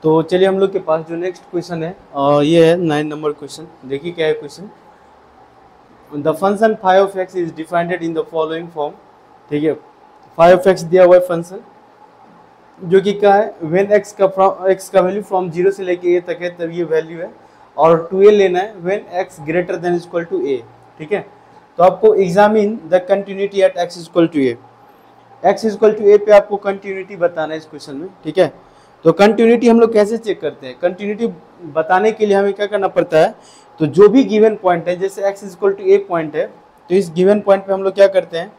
तो चलिए हम लोग के पास जो नेक्स्ट क्वेश्चन है ये है 9 नंबर क्वेश्चन। देखिए क्या है question. The function phi of x is defined in the following form. ठीक है, फाई ऑफ एक्स दिया हुआ है फंक्शन जो कि क्या है, व्हेन एक्स का वैल्यू फ्रॉम 0 से लेके a तक है तब ये वैल्यू है, और 2a लेना है when x greater than equal to a। ठीक है, तो आपको examine the continuity at x equal to a। X equal to a पे आपको कंटिन्यूटी बताना है इस क्वेश्चन में। ठीक है, तो कंटिन्यूटी हम लोग कैसे चेक करते हैं? कंटिन्यूटी बताने के लिए हमें क्या करना पड़ता है, तो जो भी गिवन पॉइंट है, जैसे x equal to a point है, तो इस गिवन पॉइंट पे हम लोग क्या करते हैं,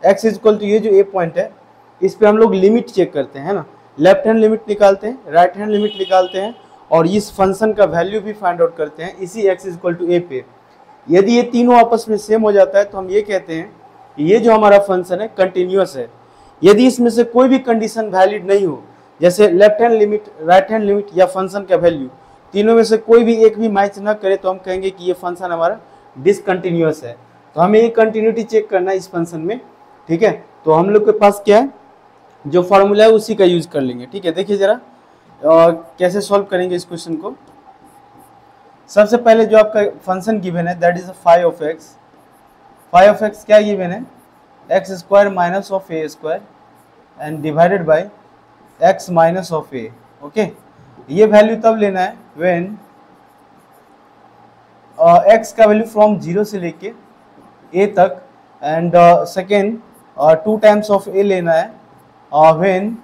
x इक्वल टू ये जो a पॉइंट है इस पे हम लोग लिमिट चेक करते हैं, है ना। लेफ्ट हैंड लिमिट निकालते हैं, राइट हैंड लिमिट निकालते हैं, और इस फंक्शन का वैल्यू भी फाइंड आउट करते हैं इसी x इक्वल टू a पे। यदि ये तीनों आपस में सेम हो जाता है तो हम ये कहते हैं कि ये जो हमारा फंक्शन है कंटिन्यूअस है। यदि इसमें से कोई भी कंडीशन वैलिड नहीं हो, जैसे left hand limit, right hand limit या फंक्शन का वैल्यू, तीनों में से कोई भी एक भी मैच ना करे, तो हम कहेंगे कि ये फंक्शन हमारा डिसकंटिन्यूअस है। तो हमें ये कंटिन्यूटी चेक करना है इस फंक्शन में। ठीक है, तो हम लोग के पास क्या है, जो फॉर्मूला है उसी का यूज कर लेंगे। ठीक है, देखिए जरा कैसे सॉल्व करेंगे इस क्वेश्चन को। सबसे पहले जो आपका फंक्शन गिवन है that is phi of x. Phi of x क्या गिवन है, x square minus of a square and divided by x minus of a. Okay, ये वैल्यू तब लेना है व्हेन एक्स का वैल्यू फ्रॉम 0 से लेके ए तक, and second 2 times of a लेना है व्हेन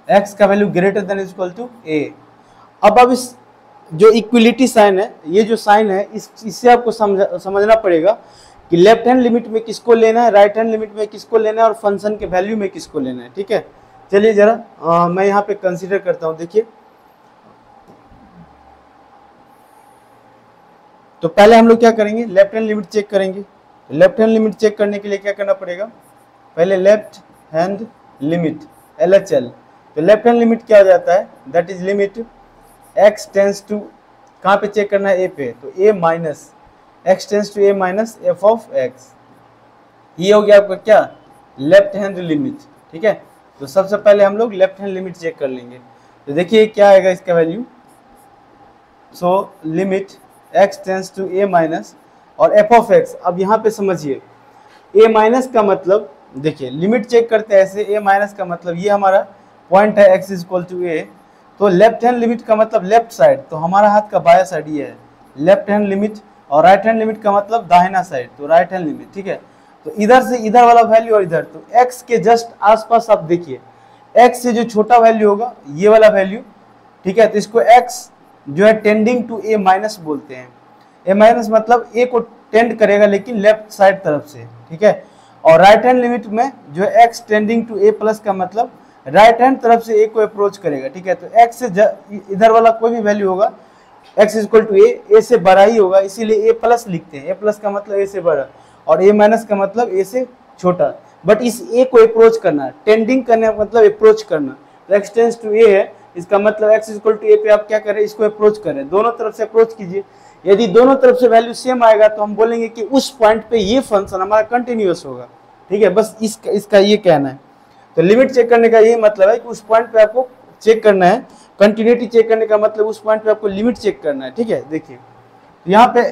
एक्स का value greater than equal to a. अब इस जो इक्वलिटी साइन है, ये जो साइन है इससे आपको समझना पड़ेगा कि लेफ्ट हैंड लिमिट में किसको लेना है, राइट हैंड लिमिट में किसको लेना है, और फंक्शन के वैल्यू में किसको लेना है। ठीक है, चलिए जरा मैं यहाँ पे कंसीडर करता हूँ। देखिए, तो पहले हम लोग क्या करेंगे, लेफ्ट हैंड लिमिट चेक करेंगे। लेफ्ट हैंड लिमिट चेक करने के लिए क्या करना पड़ेगा, पहले लेफ्ट हैंड लिमिट LHL। तो लेफ्ट हैंड लिमिट क्या हो जाता है, that is limit x tends to, कहाँ पे चेक करना है, a पे, तो a minus x tends to a minus f of x। ये हो गया आपका क्या, लेफ्ट हैंड लिमिट। ठीक है, तो सबसे पहले हम लोग लेफ्ट हैंड लिमिट चेक कर लेंगे। तो देखिए क्या आएगा इसका value, so limit x tends to a minus और f ऑफ x। अब यहाँ पे समझिए, a माइनस का मतलब, देखिए लिमिट चेक करते हैं ऐसे, a माइनस का मतलब ये हमारा पॉइंट है x इक्वल टू a, तो लेफ्ट हैंड लिमिट का मतलब लेफ्ट साइड, तो हमारा हाथ का बाया साइड ये है लेफ्ट हैंड लिमिट, और राइट हैंड लिमिट का मतलब दाहिना साइड, तो राइट हैंड लिमिट। ठीक है, तो इधर से इधर वाला वैल्यू और इधर, तो x के जस्ट आसपास आप देखिए, x से जो छोटा वैल्यू होगा ये वाला वैल्यू। ठीक है, तो इसको x जो है टेंडिंग टू a माइनस बोलते हैं। a माइनस मतलब a को टेंड करेगा लेकिन लेफ्ट साइड तरफ से। ठीक है, और राइट हैंड लिमिट में जो है x tending to a plus का मतलब राइट हैंड तरफ से a को अप्रोच करेगा। ठीक है, तो x से इधर वाला कोई भी वैल्यू होगा x इक्वल टू a से बड़ा ही होगा, इसीलिए a प्लस लिखते हैं। a प्लस का मतलब a से बड़ा, और a माइनस का मतलब a से छोटा। बट इस a को अप्रोच करना, टेंडिंग करने का मतलब अप्रोच करना, तो x टेंस टू a है, इसका मतलब x इक्वल टू a पे आप क्या करें, इसको अप्रोच करें, दोनों तरफ से अप्रोच कीजिए। यदि दोनों तरफ से वैल्यू सेम आएगा तो हम बोलेंगे कि उस पॉइंट पे ये फंक्शन हमारा कंटिन्यूअस होगा। ठीक है, बस इसका ये कहना है। तो लिमिट चेक करने का ये मतलब है कि उस पॉइंट पे आपको चेक करना है, कंटिन्यूटी चेक करने का मतलब उस पॉइंट पे आपको लिमिट चेक करना है। ठीक है, देखिए यहाँ पे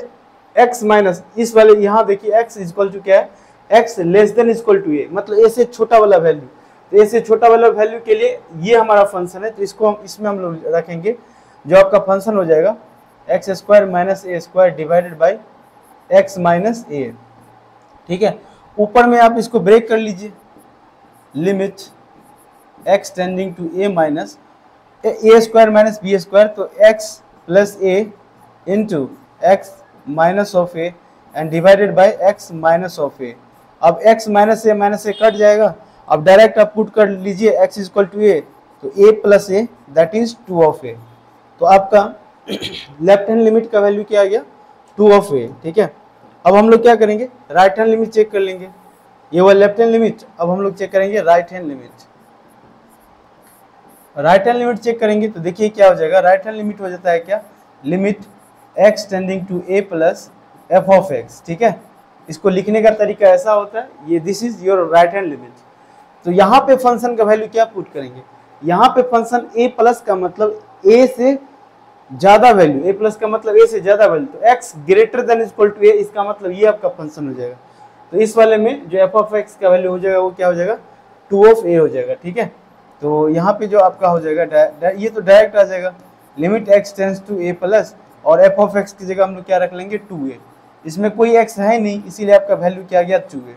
x माइनस इस वाले, यहाँ देखिए x इक्वल टू क्या है, x less than equal to a, मतलब a से छोटा वाला वैल्यू। तो a से छोटा वाला वैल्यू के लिए ये हमारा फंक्शन है, तो इसको हम इसमें हम लोग रखेंगे, जो आपका फंक्शन हो जाएगा x square minus a square divided by x minus a. ठीक है, ऊपर में आप इसको ब्रेक कर लीजिए, limit x tending to a minus a square minus b square, तो x plus a into x minus of a and divided by x minus of a। अब x माइनस ए कट जाएगा, अब direct आप put कर लीजिए x equal to a, तो a plus a that is 2 of a। तो आपका left hand limit का वैल्यू क्या आ गया, 2 ऑफ a। ठीक है, अब हम लोग क्या करेंगे, राइट हैंड लिमिट चेक कर लेंगे, ये वो लेफ्ट हैंड लिमिट। अब हम लोग चेक करेंगे right hand limit. Right hand limit check करेंगे तो देखिए क्या हो जाएगा, राइट हैंड लिमिट हो जाता है क्या, limit x tending to a plus f of x। ठीक है, इसको लिखने का तरीका ऐसा होता है, ये this is your right hand limit. तो यहाँ पे फंक्शन का वैल्यू क्या पुट करेंगे, यहाँ पे फंक्शन a प्लस का मतलब a से ज्यादा वैल्यू, a प्लस का मतलब a से ज्यादा वैल्यू, तो x greater than equal to a, इसका मतलब ये आपका फंक्शन हो जाएगा। तो इस वाले में जो f ऑफ x का वैल्यू हो जाएगा वो क्या हो जाएगा, 2 ऑफ a हो जाएगा। ठीक है, तो यहाँ पे जो आपका हो जाएगा ये तो डायरेक्ट आ जाएगा, limit x tends to a plus, और f ऑफ x की जगह हम लोग क्या रख लेंगे 2a, इसमें कोई x है नहीं इसीलिए आपका वैल्यू क्या आ गया 2a।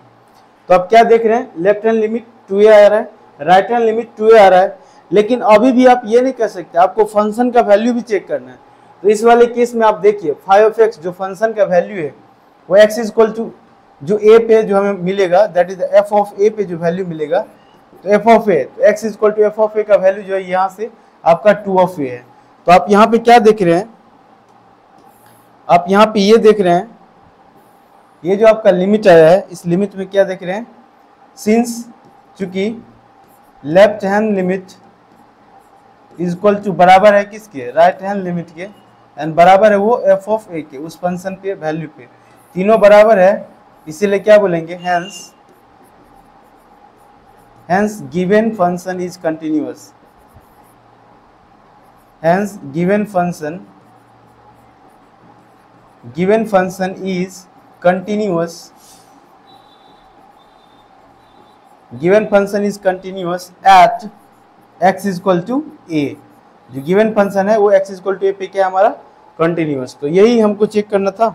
तो आप क्या देख रहे हैं, लेफ्ट हैंड लिमिट 2a आ रहा है, राइट हैंड लिमिट 2a आ रहा है, लेकिन अभी भी आप ये नहीं कर सकते, आपको फंक्शन का वैल्यू भी चेक करना है। तो इस वाले केस में आप देखिए फाइव ऑफ एक्स जो फंक्शन का वैल्यू है वो x इक्वल टू जो a पे जो हमें मिलेगा that is f of a पे जो वैल्यू मिलेगा, तो f ऑफ a, तो x equal to f of a का वैल्यू जो है यहाँ से आपका 2 ऑफ a है। तो आप यहाँ पे क्या देख रहे हैं, आप यहाँ पे ये देख रहे हैं, ये जो आपका लिमिट आया है इस लिमिट में क्या देख रहे हैं, सिंस चूंकि left hand limit equal to बराबर है किसके, राइट हैंड लिमिट के, एंड बराबर है वो f ऑफ a के, उस फंक्शन पे वैल्यू पे, तीनों बराबर है, इसीलिए क्या बोलेंगे, hence given function is continuous, hence given function is continuous, given function is continuous at x equal to a, जो गिवन फंक्शन है वो x इक्वल टू a पे क्या हमारा कंटिन्यूअस। तो यही हमको चेक करना था,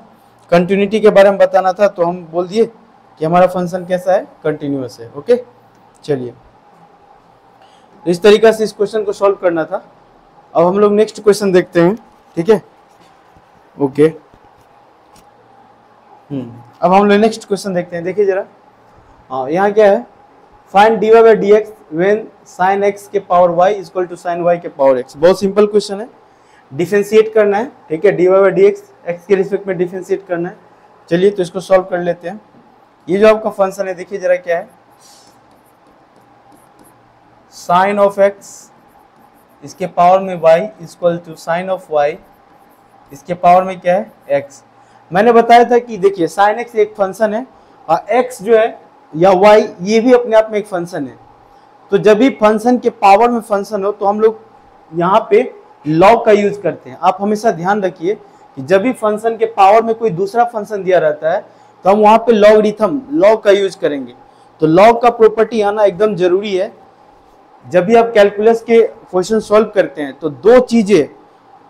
कंटिन्यूटी के बारे में बताना था, तो हम बोल दिए कि हमारा फंक्शन कैसा है, कंटिन्यूअस है। ओके, चलिए इस तरीका से इस क्वेश्चन को सॉल्व करना था। अब हम लोग नेक्स्ट क्वेश्चन देखते हैं, ठीक है, ओके। अब हम लोग नेक्स्ट क्वेश्चन देखते हैं, देखिए जरा, हाँ यहाँ क्या है, find dy by d x when sine x के power y equal to sine y के पावर x। बहुत सिंपल क्वेश्चन है, डिफरेंशिएट करना है, ठीक है, dy बाई डी एक्स के रिस्पेक्ट में डिफरेंशिएट करना है। चलिए तो इसको सॉल्व कर लेते हैं। ये जो आपका फंक्शन है देखिए जरा क्या है, साइन ऑफ x इसके पावर में y equal to sine of y इसके पावर में क्या है x। मैंने बताया था कि देखिए साइन x एक फंक्शन है और x जो है या y ये भी अपने आप में एक फंक्शन है। तो जब भी फंक्शन के पावर में फंक्शन हो तो हम लोग यहाँ पे लॉग का यूज करते हैं। आप हमेशा ध्यान रखिए कि जब भी फंक्शन के पावर में कोई दूसरा फंक्शन दिया रहता है तो हम वहाँ पे लॉगरिथम लॉग का यूज करेंगे। तो लॉग का प्रॉपर्टी आना एकदम जरूरी है। जब भी आप कैलकुलस के क्वेश्चन सॉल्व करते हैं तो दो चीजें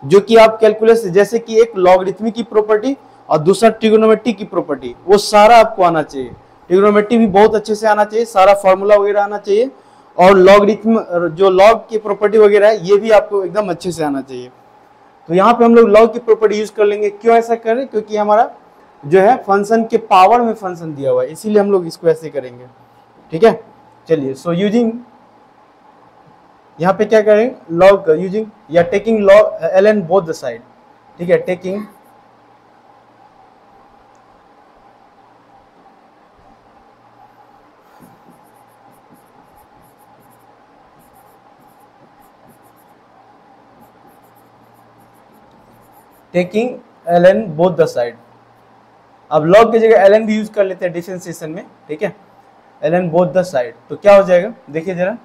जो कि आप कैलकुलस, जैसे कि एक लॉगरिथमिक की प्रॉपर्टी और दूसरा ट्रिग्नोमेट्री की प्रॉपर्टी, वो सारा आपको आना चाहिए। ट्रिग्नोमेट्री भी बहुत अच्छे से आना चाहिए, सारा फॉर्मूला वगैरह आना चाहिए, और लॉगरिथम जो लॉग की प्रॉपर्टी वगैरह है ये भी आपको एकदम अच्छे से आना चाहिए। तो यहाँ पे हम लोग लॉग की प्रॉपर्टी यूज कर लेंगे। क्यों ऐसा करें, क्योंकि हमारा जो है फंक्शन के पावर में फंक्शन दिया हुआ है, इसीलिए हम लोग इसको ऐसे करेंगे, ठीक है। चलिए, सो यूजिंग यहाँ पे क्या करें, लॉग यूजिंग या taking log ln both the side, ठीक है, taking taking ln both the side. अब लॉग की जगह ln भी यूज कर लेते हैं डिफरेंशिएशन में, ठीक है, ln बोथ द साइड। तो क्या हो जाएगा, देखिए जरा,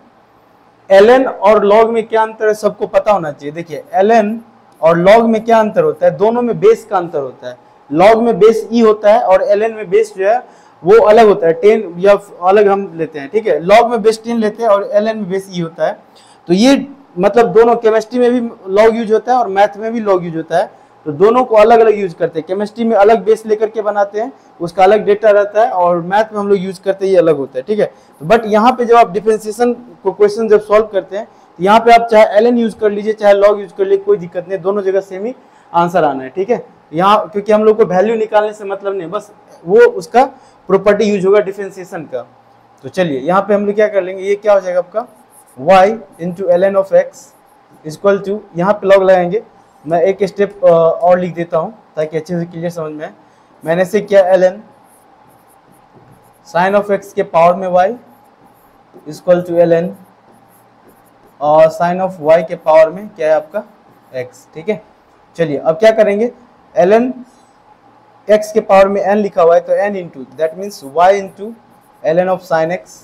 ln और log में क्या अंतर है सबको पता होना चाहिए। देखिए ln और log में क्या अंतर होता है, दोनों में बेस का अंतर होता है। log में बेस e होता है और ln में बेस जो है वो अलग होता है, 10 या अलग हम लेते हैं, ठीक है। log में बेस 10 लेते हैं और ln में बेस e होता है। तो ये मतलब दोनों, केमिस्ट्री में भी log यूज होता है और मैथ में भी log यूज होता है। तो दोनों को अलग अलग यूज करते हैं। केमिस्ट्री में अलग बेस लेकर के बनाते हैं, उसका अलग डेटा रहता है, और मैथ में हम लोग यूज करते हैं, ये अलग होता है, ठीक है। तो बट यहाँ पे जब आप डिफरेंशिएशन को क्वेश्चन जब सॉल्व करते हैं तो यहाँ पे आप चाहे ln यूज कर लीजिए चाहे log यूज कर लीजिए, कोई दिक्कत नहीं, दोनों जगह सेम ही आंसर आना है, ठीक है। यहाँ क्योंकि हम लोग को वैल्यू निकालने से मतलब नहीं, बस वो उसका प्रॉपर्टी यूज होगा डिफरेंशिएशन का। तो चलिए यहाँ पे हम लोग क्या कर लेंगे, ये क्या हो जाएगा आपका y into ln of x equal to, यहाँ पे log लगाएंगे। मैं एक स्टेप और लिख देता हूँ ताकि अच्छे से क्लियर समझ में आए। मैंने से क्या ln साइन ऑफ x के पावर में y इक्वल टू ln और साइन ऑफ y के पावर में क्या है आपका x, ठीक है। चलिए अब क्या करेंगे, ln x के पावर में n लिखा हुआ है तो n into that means y into ln of sine x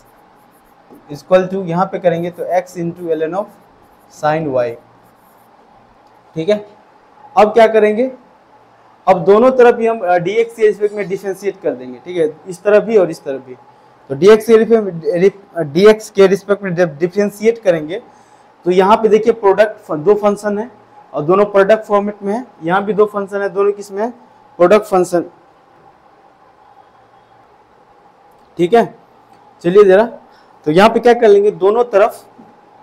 equal to यहाँ पे करेंगे तो x into ln of sine y. ठीक है, अब क्या करेंगे, अब दोनों तरफ ही हम dx के रिस्पेक्ट में डिफरेंशिएट कर देंगे। ठीक है, इस तरफ भी और इस तरफ भी। तो dx के रिस्पेक्ट में डिफरेंशिएट करेंगे तो यहाँ पे देखिए प्रोडक्ट दो फंक्शन है और दोनों प्रोडक्ट फॉर्मेट में है। यहाँ भी दो फंक्शन है, दोनों किस में है, प्रोडक्ट फंक्शन। ठीक है, चलिए जरा, तो यहाँ पे क्या कर लेंगे, दोनों तरफ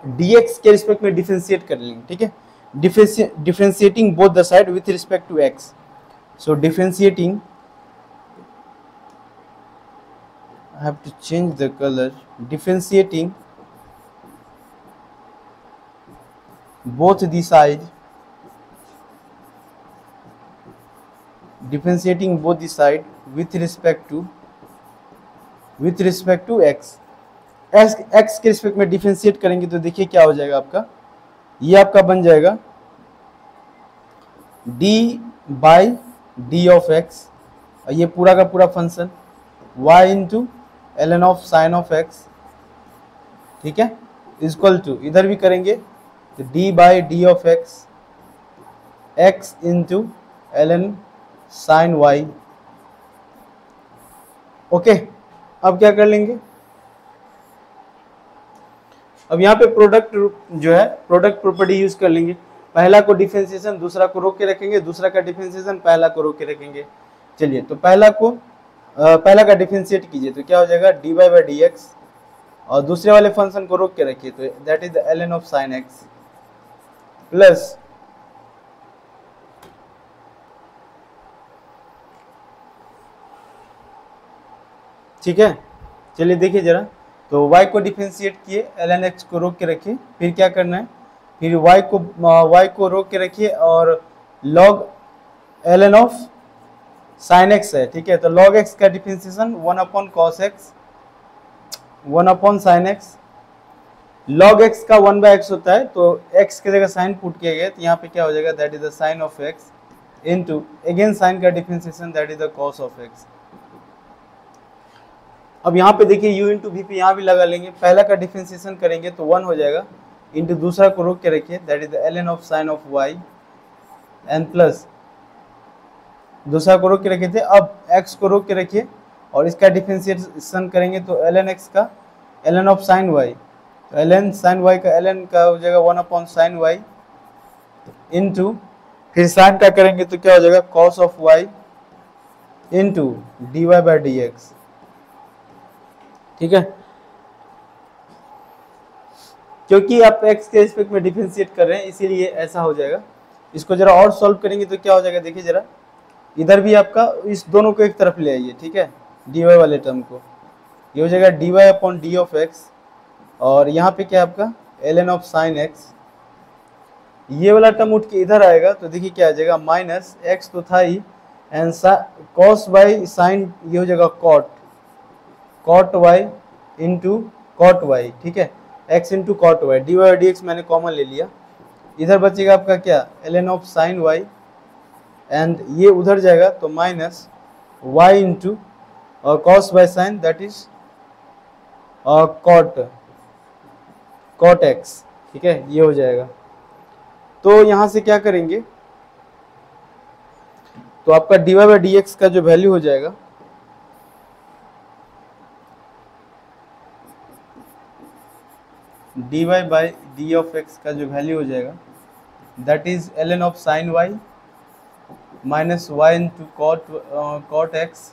dx के रिस्पेक्ट में डिफरेंशिएट कर लेंगे। ठीक है, differentiating both the side with respect to x। So differentiating, I have to change the color, differentiating both the side, with respect to x। x के रिस्पेक्ट में डिफरेंशिएट करेंगे तो देखिए क्या हो जाएगा आपका, ये आपका बन जाएगा d by d of x, और ये पूरा का पूरा function y into ln of sign of x। ठीक है, इक्वल टू इधर भी करेंगे तो d by d of x into ln sine y। Okay, अब क्या कर लेंगे, अब यहाँ पे प्रोडक्ट जो है प्रोडक्ट प्रॉपर्टी यूज कर लेंगे। पहला को डिफरेंशिएशन दूसरा को रोक के रखेंगे, दूसरा का डिफरेंशिएशन पहला को रोक के रखेंगे। चलिए, तो पहला का डिफरेंशिएट कीजिए तो क्या हो जाएगा, dy बाई डी एक्स, और दूसरे वाले फंक्शन को रोक के रखिए तो that is ln of sine x plus ठीक है। चलिए देखिए जरा, तो y को डिफरेंशिएट किए, ln x को रोक के रखिए, फिर क्या करना है, फिर y को रोक के रखिए और log ln of sine x है। ठीक है, तो log x का differentiation 1 upon cos x, 1 upon sine x। log x का 1 बाय x होता है, तो x की जगह साइन पुट किया गया तो यहाँ पे क्या हो जाएगा, that is the sine of x into again sine का differentiation that is the cos of x। अब यहाँ पे देखिए u इंटू वी पे यहाँ भी लगा लेंगे, पहला का डिफरेंशिएशन करेंगे तो 1 हो जाएगा, इंटू दूसरा को रोक के रखिए that is the ln of sign of y and plus दूसरा को रोक के रखे थे, अब x को रोक के रखिए और इसका डिफरेंशिएशन करेंगे तो ln x का ln ऑफ साइन y, तो ln साइन y का ln का हो जाएगा 1 अपॉन साइन y इंटू फिर साइन का करेंगे तो क्या हो जाएगा, cos of y into dy by d x. ठीक है, क्योंकि आप x के रिस्पेक्ट में डिफरेंशिएट कर रहे हैं इसीलिए ऐसा हो जाएगा। इसको जरा और सॉल्व करेंगे तो क्या हो जाएगा, देखिए जरा, इधर भी आपका इस दोनों को एक तरफ ले आइए। ठीक है, dy वाले टर्म को, ये हो जाएगा dy upon D of x, और यहाँ पे क्या आपका ln ऑफ साइन x, ये वाला टर्म उठ के इधर आएगा तो देखिए क्या आ जाएगा, माइनस x तो था ही एंड cos बाई साइन, ये हो जाएगा cot y into cot y. ठीक है, x into cot y, d y d x मैंने कॉमन ले लिया, इधर बचेगा आपका क्या, ln of sine y and ये उधर जाएगा तो minus y into cos by sine that is cot x। ठीक है, ये हो जाएगा। तो यहाँ से क्या करेंगे, तो आपका dy बाई डी एक्स का जो वैल्यू हो जाएगा dy by d of x का जो वैल्यू हो जाएगा that is ln of sine y minus y into cot x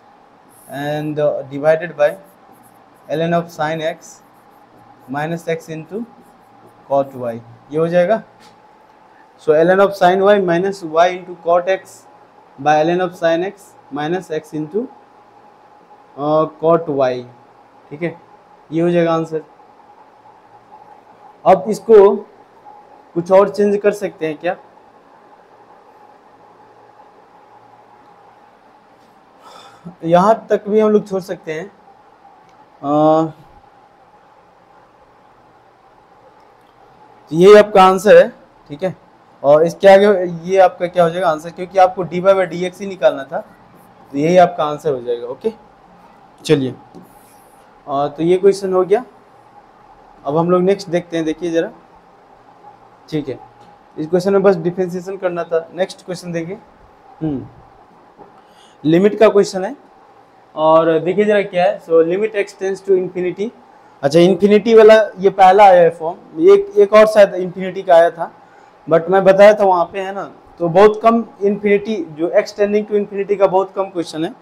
and divided by ln of sine x minus x into cot y, ये हो जाएगा। So ln of sine y minus y into cot x by ln of sine x minus x into cot y। ठीक है, ये हो जाएगा answer. अब इसको कुछ और चेंज कर सकते हैं क्या, यहाँ तक भी हम लोग छोड़ सकते हैं। तो ये आपका आंसर है। ठीक है, और इसके आगे ये आपका क्या हो जाएगा आंसर, क्योंकि आपको d y by d x ही निकालना था तो यही आपका आंसर हो जाएगा। ओके, चलिए, तो ये क्वेश्चन हो गया। अब हम लोग नेक्स्ट देखते हैं, देखिए जरा, ठीक है। इस क्वेश्चन में बस डिफरेंशिएशन करना था। नेक्स्ट क्वेश्चन देखिए, लिमिट का क्वेश्चन है और देखिए जरा क्या है। So limit x tends to infinity. अच्छा, इन्फिनिटी वाला ये पहला आया है फॉर्म, एक और शायद इन्फिनिटी का आया था, बट मैं बताया था वहाँ पे, है ना। तो बहुत कम इन्फिनिटी, जो एक्स टेंडिंग टू इन्फिनिटी का बहुत कम क्वेश्चन है,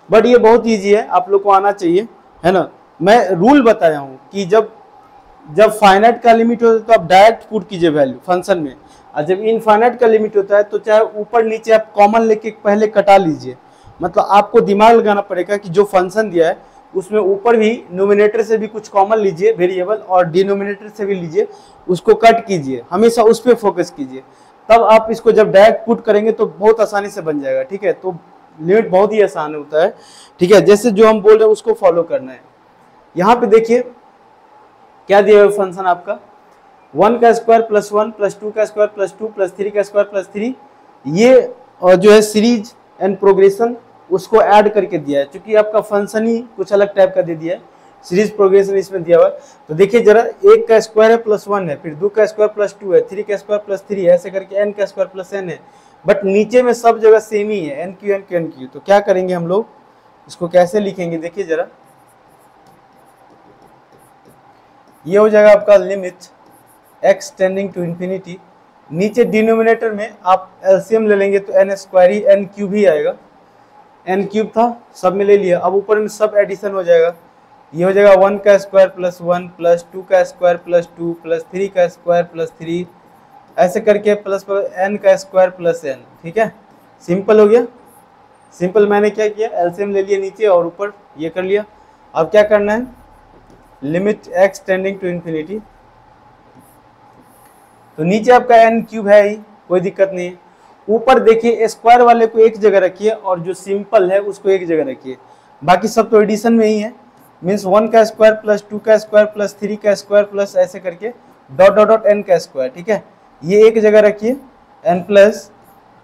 बट ये बहुत ईजी है, आप लोग को आना चाहिए, है ना। मैं रूल बताया हूँ कि जब फाइनाइट का लिमिट होता है तो आप डायरेक्ट पुट कीजिए वैल्यू फंक्शन में, और जब इनफाइनाइट का लिमिट होता है तो चाहे ऊपर नीचे आप कॉमन लेके पहले कटा लीजिए। मतलब आपको दिमाग लगाना पड़ेगा कि जो फंक्शन दिया है उसमें ऊपर भी नोमिनेटर से भी कुछ कॉमन लीजिए वेरिएबल, और डिनोमिनेटर से भी लीजिए, उसको कट कीजिए, हमेशा उस पर फोकस कीजिए, तब आप इसको जब डायरेक्ट पुट करेंगे तो बहुत आसानी से बन जाएगा, ठीक है। तो लिमिट बहुत ही आसान होता है, ठीक है। जैसे जो हम बोल रहे हैं उसको फॉलो करना है। यहाँ पे देखिए क्या दिया हुआ फंक्शन आपका, 1 का स्क्वायर प्लस 1 प्लस 2 का स्क्वायर प्लस 2 प्लस 3 का स्क्वायर प्लस 3, ये जो है सीरीज एंड प्रोग्रेशन उसको ऐड करके दिया है, क्योंकि आपका फंक्शन ही कुछ अलग टाइप का दे दिया है, सीरीज प्रोग्रेशन इसमें दिया हुआ है। तो देखिए जरा, 1 का स्क्वायर है प्लस 1 है, फिर 2 का स्क्वायर प्लस 2 है, 3 का स्क्वायर प्लस 3 है, ऐसे करके n का स्क्वायर प्लस n है, बट नीचे में सब जगह सेम ही है, n Q n Q n Q. तो क्या करेंगे हम लोग, इसको कैसे लिखेंगे, देखिए जरा, ये हो जाएगा आपका limit x tending to infinity, नीचे डिनोमिनेटर में आप एलसीएम ले लेंगे तो n स्क्वायर ही n क्यूब ही आएगा, n क्यूब था सब में ले लिया, अब ऊपर में सब एडिशन हो जाएगा, ये हो जाएगा 1 का स्क्वायर प्लस 1 प्लस 2 का स्क्वायर प्लस 2 प्लस 3 का स्क्वायर प्लस 3, ऐसे करके प्लस n का स्क्वायर प्लस n, ठीक है। सिंपल हो गया, सिंपल। मैंने क्या किया, एलसीएम ले लिया नीचे और ऊपर ये कर लिया। अब क्या करना है, limit x tending to infinity, तो नीचे आपका n क्यूब है ही, कोई दिक्कत नहीं है। ऊपर देखिए स्क्वायर वाले को एक जगह रखिए और जो सिंपल है उसको एक जगह रखिए, बाकी सब तो एडिशन में ही है। मीन्स 1 का स्क्वायर प्लस 2 का स्क्वायर प्लस 3 का स्क्वायर प्लस ऐसे करके डॉट डॉट डॉट n का स्क्वायर, ठीक है। ये एक जगह रखिए, n प्लस,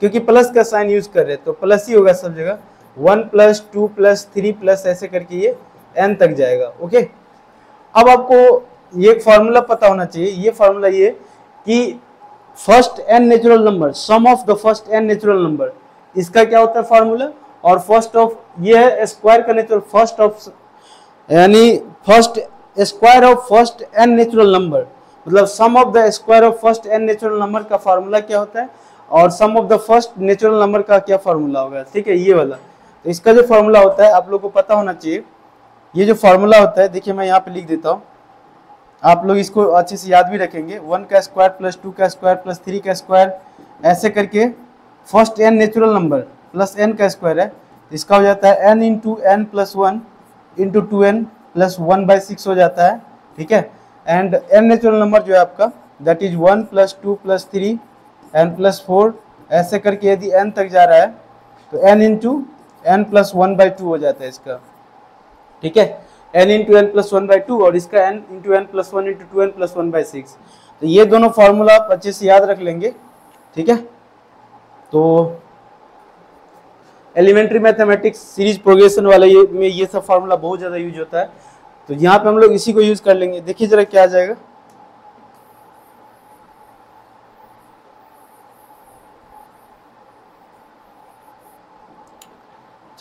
क्योंकि प्लस का साइन यूज कर रहे हैं तो प्लस ही होगा सब जगह, 1 प्लस 2 प्लस 3 प्लस ऐसे करके ये n तक जाएगा, ओके। अब आपको ये फॉर्मूला पता होना चाहिए, ये फॉर्मूला ये कि first n natural number, sum of the first n natural number, इसका क्या होता है फॉर्मूला, और फर्स्ट ऑफ, ये है स्क्वायर का नेचुरल, फर्स्ट ऑफ यानी first square of first n natural number, मतलब sum of the square of first n natural number का फॉर्मूला क्या होता है, और sum of the first natural number का क्या फॉर्मूला होगा, ठीक है, ये वाला। तो इसका जो फॉर्मूला होता है आप लोग को पता होना चाहिए। ये जो फॉर्मूला होता है, देखिए मैं यहाँ पे लिख देता हूँ, आप लोग इसको अच्छे से याद भी रखेंगे। 1 का स्क्वायर प्लस 2 का स्क्वायर प्लस 3 का स्क्वायर, ऐसे करके first n natural number plus n का स्क्वायर है, इसका हो जाता है n into n plus 1 into 2n plus 1/6 हो जाता है, ठीक है। एंड n नेचुरल नंबर जो है आपका that is 1 plus 2 plus 3 n plus 4, ऐसे करके यदि n तक जा रहा है तो n इंटू n प्लस 1/2 हो जाता है इसका, ठीक है। n इंटू n प्लस 1/2 और इसका n into n plus 1 into 2n plus 1/6। तो ये दोनों फार्मूला आप अच्छे से याद रख लेंगे, ठीक है। तो एलिमेंट्री मैथमेटिक्स सीरीज प्रोग्रेशन वाला ये सब फार्मूला बहुत ज़्यादा यूज होता है, तो यहाँ पे हम लोग इसी को यूज कर लेंगे। देखिए जरा क्या आ जाएगा,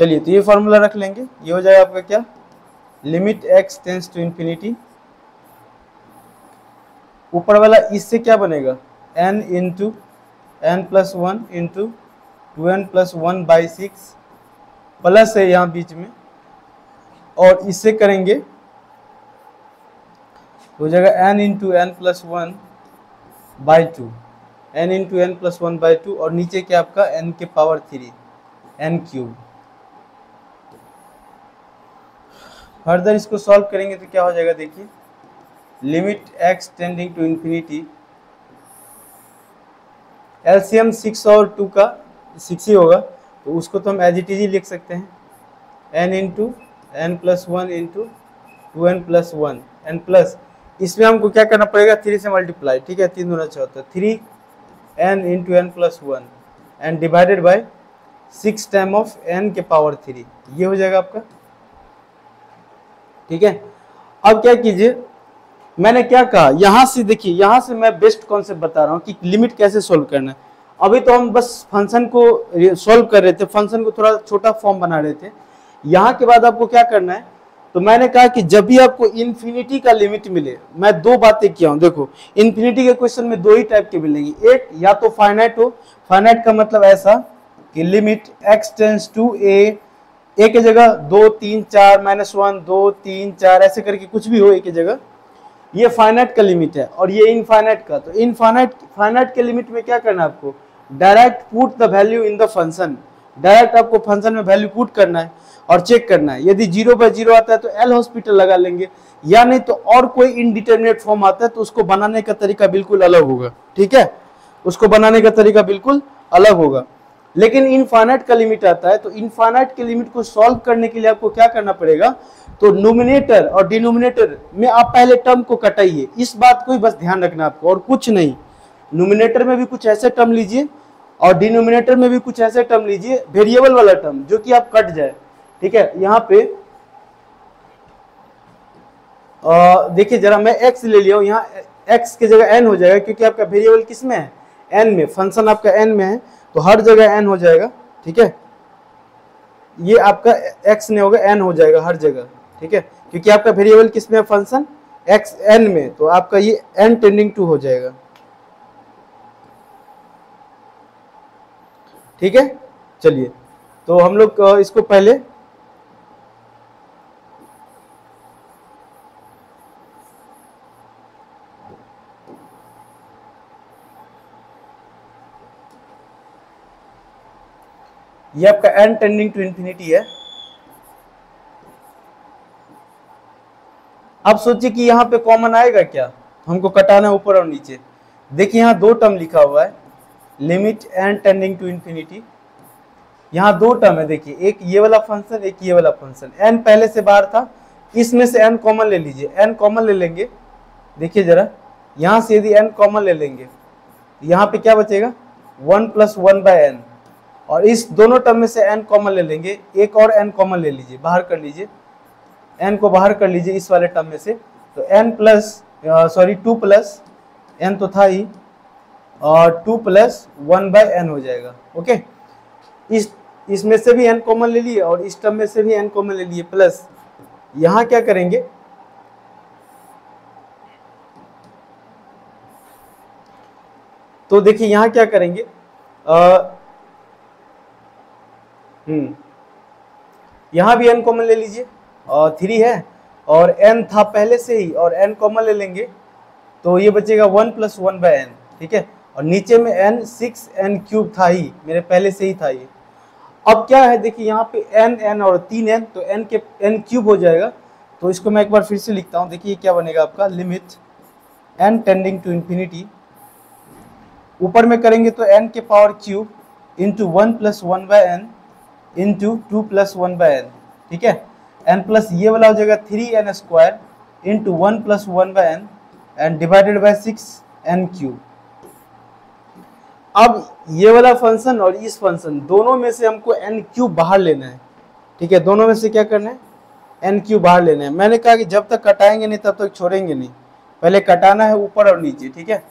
चलिए तो ये फार्मूला रख लेंगे, ये हो जाएगा आपका क्या, limit x tends to infinity, ऊपर वाला इससे क्या बनेगा, n into n plus 1 into 2n plus 1/6, plus है यहाँ बीच में, और इससे करेंगे हो जाएगा n into n plus 1/2, n into n plus 1/2, और नीचे क्या आपका n के पावर 3 n क्यूब। फर्दर इसको सॉल्व करेंगे तो क्या हो जाएगा, देखिए limit x tending to infinity, LCM 6 और 2 का 6 ही होगा, तो उसको तो हम एज इट इज ही लिख सकते हैं, n into n plus 1 into 2n plus 1 n plus, इसमें हमको क्या करना पड़ेगा, 3 से मल्टीप्लाई, ठीक है, 3 दूना 6 होता है, 3n into n plus 1 and divided by 6 time of n के पावर 3, ये हो जाएगा आपका, ठीक है। अब क्या कीजिए, मैंने क्या कहा, यहाँ से देखिए, यहाँ से मैं बेस्ट कॉन्सेप्ट बता रहा हूँ कि लिमिट कैसे सोल्व करना है। अभी तो हम बस फंक्शन को सोल्व कर रहे थे, फंक्शन को थोड़ा छोटा फॉर्म बना रहे थे। यहाँ के बाद आपको क्या करना है, तो मैंने कहा कि जब भी आपको इन्फिनिटी का लिमिट मिले, मैं दो बातें किया हूँ। देखो, इन्फिनिटी के क्वेश्चन में दो ही टाइप के मिलेंगे, एक या तो फाइनाइट हो, फाइनाइट का मतलब ऐसा कि लिमिट x टेंस टू ए की जगह 2 3 4 -1 2 3 4 ऐसे करके कुछ भी हो एक की जगह, ये फाइनाइट का लिमिट है। और ये इनफाइनाइट का, तो फाइनाइट के लिमिट में क्या करना है आपको, direct put the value in the function, direct आपको फंक्शन में वैल्यू पुट करना है और चेक करना है। यदि 0/0 आता है तो एल हॉस्पिटल लगा लेंगे, या नहीं तो और कोई इनडिटरमिनेट फॉर्म आता है तो उसको बनाने का तरीका बिल्कुल अलग होगा, ठीक है, उसको बनाने का तरीका बिल्कुल अलग होगा। लेकिन इनफाइनाइट का लिमिट आता है, तो इनफाइनाइट के लिमिट को सॉल्व करने के लिए आपको क्या करना पड़ेगा, तो न्यूमिनेटर और डिनोमिनेटर में आप पहले टर्म को कटाइए, इस बात को ही बस ध्यान रखना आपको और कुछ नहीं। न्यूमिनेटर में भी कुछ ऐसे टर्म लीजिए और डिनोमिनेटर में भी कुछ ऐसे टर्म लीजिए, वेरिएबल वाला टर्म जो कि आप कट जाए, ठीक है। यहाँ पे देखिए जरा, मैं x ले लिया हूँ, यहाँ x की जगह n हो जाएगा क्योंकि आपका वेरिएबल किस में है, n में, फंक्शन आपका n में है तो हर जगह n हो जाएगा, ठीक है। ये आपका x नहीं होगा, n हो जाएगा हर जगह, ठीक है, क्योंकि आपका वेरिएबल किस में है, फंक्शन x n में, तो आपका ये n टेंडिंग टू हो जाएगा, ठीक है। चलिए, तो हम लोग इसको पहले ये आपका n टेंडिंग टू इंफिनिटी है। अब सोचिए कि यहाँ पे कॉमन आएगा क्या, हमको कटाना है ऊपर और नीचे। देखिए यहाँ दो टर्म लिखा हुआ है, limit n tending to infinity, यहाँ दो टर्म है, देखिए एक ये वाला फंक्शन, एक ये वाला फंक्शन। n पहले से बाहर था, इसमें से n कॉमन ले लीजिए, n कॉमन ले लेंगे, देखिए जरा, यहाँ से यदि n कॉमन ले लेंगे, यहाँ पे क्या बचेगा, 1 + 1/n, और इस दोनों टर्म में से n कॉमन ले लेंगे, एक और n कॉमन ले लीजिए, बाहर कर लीजिए, n को बाहर कर लीजिए इस वाले टर्म में से, तो n प्लस 2 प्लस n तो था ही, और 2 + 1/n हो जाएगा, ओके। इसमें से भी n कॉमन ले लिए और इस टर्म में से भी n कॉमन ले लिए, प्लस यहाँ क्या करेंगे, तो देखिए यहाँ क्या करेंगे, यहाँ भी n कॉमन ले लीजिए, और 3 है और n था पहले से ही, और n कॉमन ले लेंगे तो ये बचेगा 1 + 1/n, ठीक है। और नीचे में n 6n³ था ही, मेरे पहले से ही था ये। अब क्या है, देखिए यहाँ पे n और 3n, तो n के n³ हो जाएगा, तो इसको मैं एक बार फिर से लिखता हूँ। देखिए क्या बनेगा आपका, limit n tending to infinity, ऊपर में करेंगे तो n के power cube into 1 + 1/n into 2 + 1/n, ठीक है। n प्लस ये वाला हो जाएगा 3n² into 1 + 1/n and divided bye 6n³। अब ये वाला फंक्शन और इस फंक्शन दोनों में से हमको n³ बाहर लेना है, ठीक है। दोनों में से क्या करना है, n³ बाहर लेना है। मैंने कहा कि जब तक कटाएंगे नहीं तब तक छोड़ेंगे नहीं, पहले कटाना है ऊपर और नीचे, ठीक है।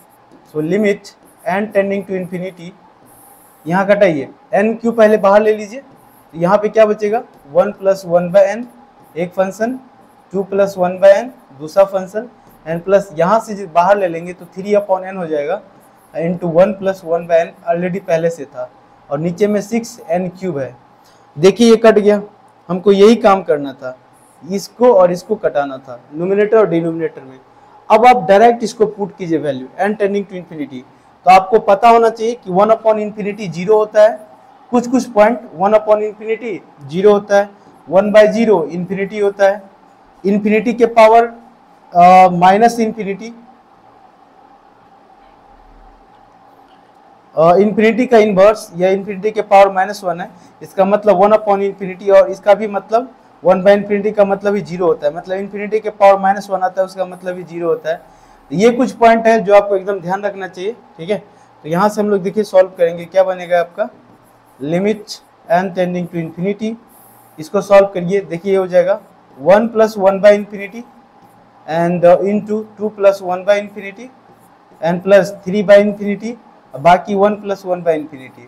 So limit n tending to infinity, यहाँ कटाइए, n³ पहले बाहर ले लीजिए, यहाँ पे क्या बचेगा, 1 + 1/n एक फंक्शन, 2 + 1/n दूसरा फंक्शन, एंड प्लस यहाँ से बाहर ले लेंगे तो 3/n हो जाएगा, इंटू 1 + 1/n ऑलरेडी पहले से था, और नीचे में 6n³ है। देखिए ये कट गया, हमको यही काम करना था, इसको और इसको कटाना था न्यूमिनेटर और डिनोमिनेटर में। अब आप डायरेक्ट इसको पुट कीजिए value n tending to infinity, तो आपको पता होना चाहिए कि 1/∞ 0 होता है, कुछ पॉइंट 1/∞ 0 होता है, 1/0 इंफिनिटी होता है, इंफिनिटी के पावर -∞, इंफिनिटी का इनवर्स या इंफिनिटी के पावर -1 है, इसका मतलब 1/∞, और इसका भी मतलब 1/∞ का मतलब ही 0 होता है, मतलब इंफिनिटी के पावर -1 आता है उसका मतलब ही 0 होता है। ये कुछ पॉइंट है जो आपको एकदम ध्यान रखना चाहिए, ठीक है। तो यहाँ से हम लोग देखिए सॉल्व करेंगे, क्या बनेगा आपका, limit n tending to infinity, इसको सॉल्व करिए, देखिए ये हो जाएगा 1 + 1/∞, and into 2 plus 1 by infinity and plus 3 by infinity, बाकी 1 प्लस 1 बाई इंफिनिटी,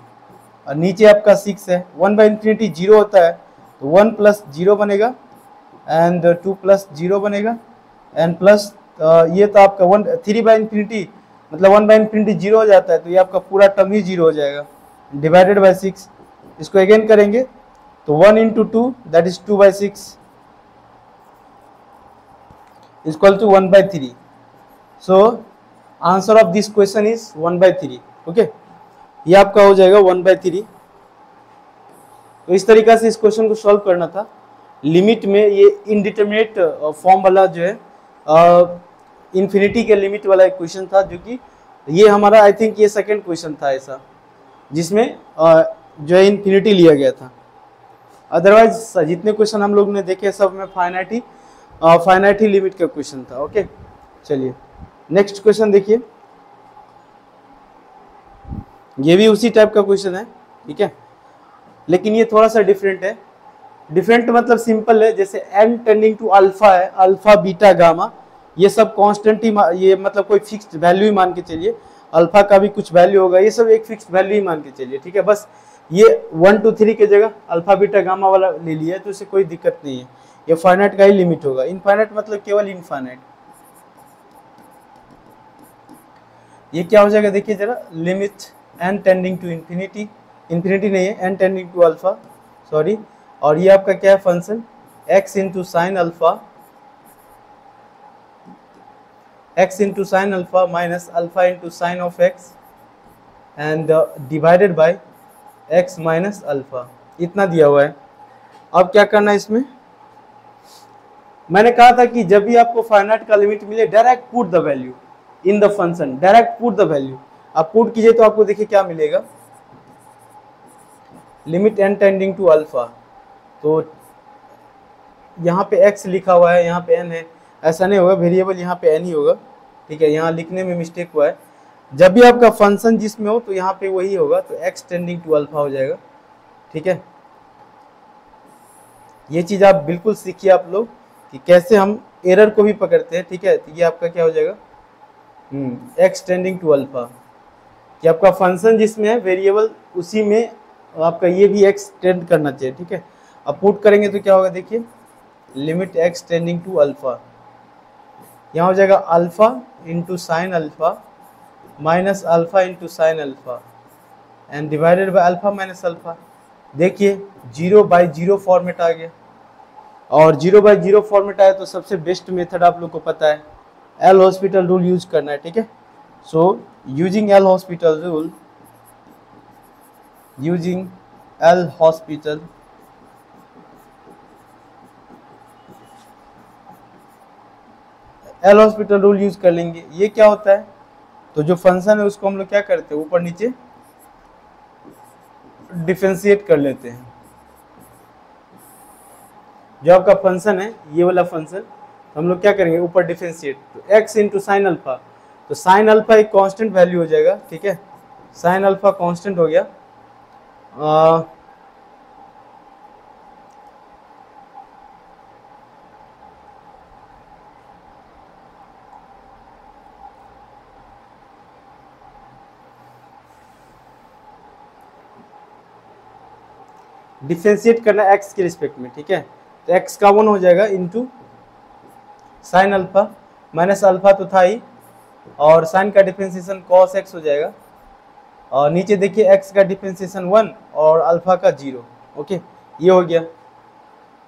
और नीचे आपका 6 है। 1 बाई इंफिनिटी 0 होता है, तो 1 प्लस 0 बनेगा एंड 2 प्लस 0 बनेगा एंड प्लस ये तो आपका 3 बाई इंफिनिटी मतलब 1 बाई इंफिनिटी 0 हो जाता है, तो ये आपका पूरा टर्म ही 0 हो जाएगा, डिवाइडेड बाई 6। इसको अगेन करेंगे तो 1 इंटू 2 that is 2 by 6 equal to 1 by 3। So answer of this question is 1 by 3। Okay, ये आपका हो जाएगा 1 बाई 3। तो इस तरीका से इस क्वेश्चन को सॉल्व करना था। लिमिट में ये इनडिटरमिनेट फॉर्म वाला जो है इन्फिनिटी के लिमिट वाला एक क्वेश्चन था, जो कि ये हमारा आई थिंक ये सेकंड क्वेश्चन था ऐसा जिसमें जो है इन्फिनिटी लिया गया था। अदरवाइज जितने क्वेश्चन हम लोग ने देखे सब में फाइनाइट ही लिमिट का क्वेश्चन था। ओके, चलिए नेक्स्ट क्वेश्चन देखिए, ये भी उसी टाइप का क्वेश्चन है, ठीक है, लेकिन ये थोड़ा सा डिफरेंट है। डिफरेंट मतलब सिंपल है, जैसे n टेंडिंग टू अल्फा है, अल्फा बीटा गामा ये सब कांस्टेंट ही, ये मतलब कोई फिक्स्ड वैल्यू ही मान के चलिए, अल्फा का भी कुछ वैल्यू होगा, ये सब एक फिक्स्ड वैल्यू ही मान के चलिए, ठीक है। बस ये 1 2 3 की जगह अल्फा बीटा गामा वाला ले लिया है, तो इससे कोई दिक्कत नहीं है, ये फाइनाइट का ही लिमिट होगा। इनफाइनाइट मतलब केवल इनफाइनाइट। ये क्या हो जाएगा देखिए जरा, limit n tending to infinity, infinity नहीं है, n tending to alpha, sorry, और ये आपका क्या है function x into sine alpha, x into sine alpha minus alpha into sine of x and divided by x minus alpha, इतना दिया हुआ है। अब क्या करना है इसमें, मैंने कहा था कि जब भी आपको फाइनाइट का लिमिट मिले direct put the value in the function, direct put the value. आप पुट कीजिए तो आपको देखिए क्या मिलेगा, limit n tending to alpha, तो यहाँ पे x लिखा हुआ है, यहाँ पे n है, ऐसा नहीं होगा, वेरिएबल यहाँ पे n ही होगा, ठीक है, यहाँ लिखने में मिस्टेक हुआ है। जब भी आपका फंक्शन जिसमें हो तो यहाँ पे वही होगा, तो x टेंडिंग टू अल्फा हो जाएगा, ठीक है। ये चीज़ आप बिल्कुल सीखिए आप लोग कि कैसे हम एरर को भी पकड़ते हैं, ठीक है। तो ये आपका क्या हो जाएगा, x टेंडिंग टू अल्फा, कि आपका फंक्शन जिसमें है वेरिएबल उसी में आपका ये भी x टेंड करना चाहिए, ठीक है। अब पुट करेंगे तो क्या होगा देखिए, limit x tending to alpha, यहाँ हो जाएगा alpha into sine alpha minus alpha into sine alpha and divided by alpha minus alpha. देखिए 0/0 फॉर्मेट आ गया, और 0/0 फॉर्मेट आया तो सबसे बेस्ट मेथड आप लोग को पता है, एल हॉस्पिटल रूल यूज करना है, ठीक है। So using L hospital rule, using L hospital rule use कर लेंगे। ये क्या होता है, तो जो फंक्शन है उसको हम लोग क्या करते हैं, ऊपर नीचे डिफरेंशिएट कर लेते हैं। जो आपका फंक्शन है ये वाला फंक्शन, हम लोग क्या करेंगे, ऊपर डिफरेंशिएट, तो x इंटू साइन अल्फा, तो साइन अल्फा एक कांस्टेंट वैल्यू हो जाएगा, ठीक है, साइन अल्फा कांस्टेंट हो गया। डिफरेंशिएट करना x के रिस्पेक्ट में, ठीक है, तो x का 1 हो जाएगा into sine alpha minus alpha तो था ही, और साइन का डिफरेंशिएशन cos x हो जाएगा, और नीचे देखिए x का डिफरेंशिएशन 1 और अल्फा का 0। ओके, ये हो गया।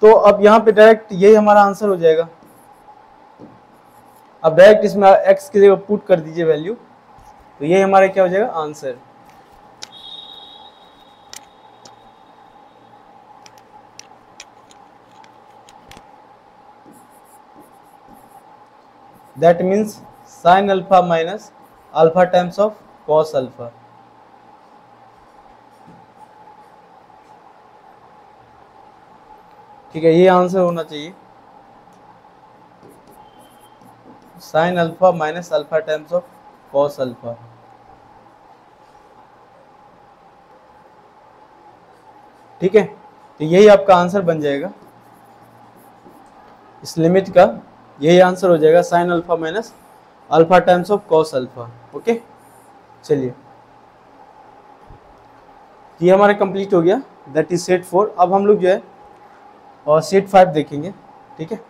तो अब यहाँ पे डायरेक्ट यही हमारा आंसर हो जाएगा। अब डायरेक्ट इसमें x की जगह पुट कर दीजिए वैल्यू, तो ये हमारा क्या हो जाएगा answer. That means sin alpha minus alpha times of cos alpha। ठीक है, ये आंसर होना चाहिए, sin alpha minus alpha times of cos alpha। ठीक है, तो यही आपका आंसर बन जाएगा इस लिमिट का, यही आंसर हो जाएगा sign alpha minus alpha times of cos alpha. Okay, चलिए ये हमारा कंप्लीट हो गया, दैट इज सेट 4। अब हम लोग जो है और सेट 5 देखेंगे, ठीक है।